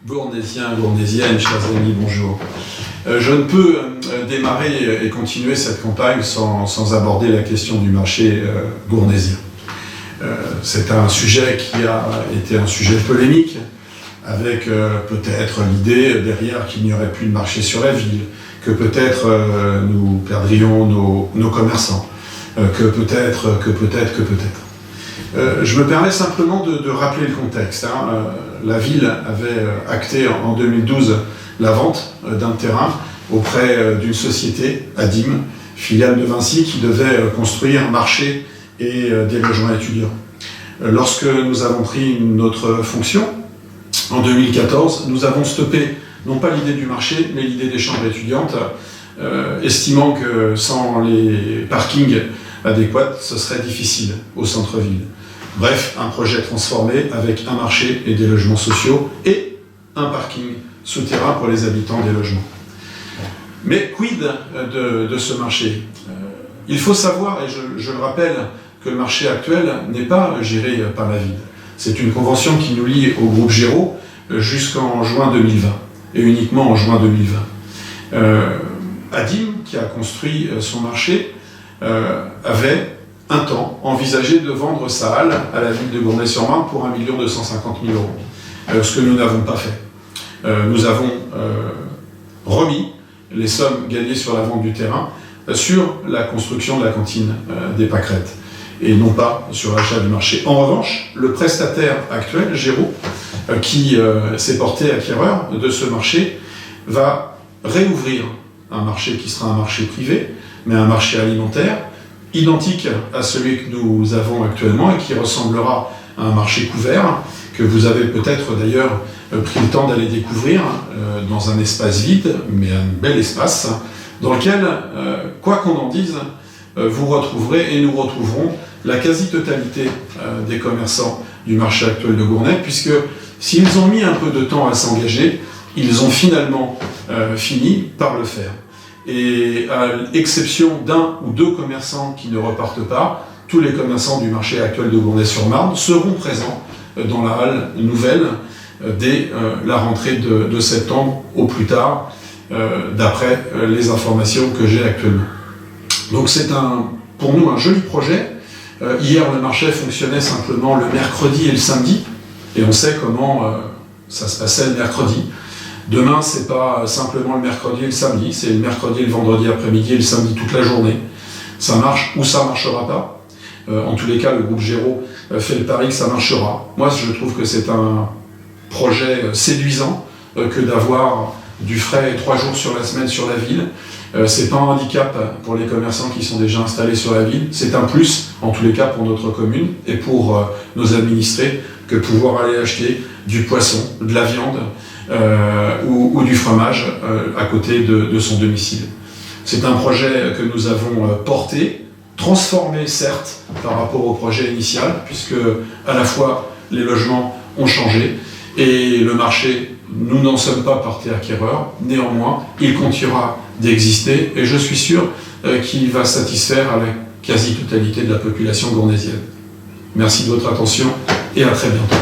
Gournaisiens, gournaisiennes, chers amis, bonjour. Je ne peux démarrer et continuer cette campagne sans aborder la question du marché gournaisien. C'est un sujet qui a été un sujet polémique, avec peut-être l'idée derrière qu'il n'y aurait plus de marché sur la ville, que peut-être nous perdrions nos commerçants, que peut-être. Je me permets simplement de rappeler le contexte. La ville avait acté en 2012 la vente d'un terrain auprès d'une société, Adim, filiale de Vinci, qui devait construire marché et des logements étudiants. Lorsque nous avons pris notre fonction, en 2014, nous avons stoppé, non pas l'idée du marché, mais l'idée des chambres étudiantes, estimant que sans les parkings adéquats, ce serait difficile au centre-ville. Bref, un projet transformé avec un marché et des logements sociaux et un parking souterrain pour les habitants des logements. Mais quid de ce marché ? Il faut savoir, et je le rappelle, que le marché actuel n'est pas géré par la ville. C'est une convention qui nous lie au groupe Géraud jusqu'en juin 2020, et uniquement en juin 2020. Adim, qui a construit son marché, avait un temps envisagé de vendre sa halle à la ville de Gournay-sur-Marne pour 1 250 000 €, ce que nous n'avons pas fait. Nous avons remis les sommes gagnées sur la vente du terrain sur la construction de la cantine des Pâquerettes, et non pas sur l'achat du marché. En revanche, le prestataire actuel, Géraud, qui s'est porté acquéreur de ce marché, va réouvrir un marché qui sera un marché privé, mais un marché alimentaire, identique à celui que nous avons actuellement et qui ressemblera à un marché couvert, que vous avez peut-être d'ailleurs pris le temps d'aller découvrir dans un espace vide, mais un bel espace, dans lequel, quoi qu'on en dise, vous retrouverez et nous retrouverons la quasi-totalité des commerçants du marché actuel de Gournay, puisque s'ils ont mis un peu de temps à s'engager, ils ont finalement fini par le faire. Et à l'exception d'un ou deux commerçants qui ne repartent pas, tous les commerçants du marché actuel de Gournay-sur-Marne seront présents dans la halle nouvelle dès la rentrée de septembre au plus tard, d'après les informations que j'ai actuellement. Donc c'est pour nous un joli projet. Hier, le marché fonctionnait simplement le mercredi et le samedi, et on sait comment ça se passait le mercredi. Demain, c'est pas simplement le mercredi et le samedi, c'est le mercredi et le vendredi après-midi et le samedi toute la journée. Ça marche ou ça marchera pas. En tous les cas, le groupe Géraud fait le pari que ça marchera. Moi, je trouve que c'est un projet séduisant que d'avoir du frais 3 jours sur la semaine sur la ville. C'est pas un handicap pour les commerçants qui sont déjà installés sur la ville. C'est un plus, en tous les cas, pour notre commune et pour nos administrés, que pouvoir aller acheter du poisson, de la viande, ou du fromage à côté de son domicile. C'est un projet que nous avons porté, transformé certes par rapport au projet initial, puisque à la fois les logements ont changé et le marché, nous n'en sommes pas partis acquéreurs, néanmoins il continuera d'exister et je suis sûr qu'il va satisfaire à la quasi-totalité de la population gournaisienne. Merci de votre attention et à très bientôt.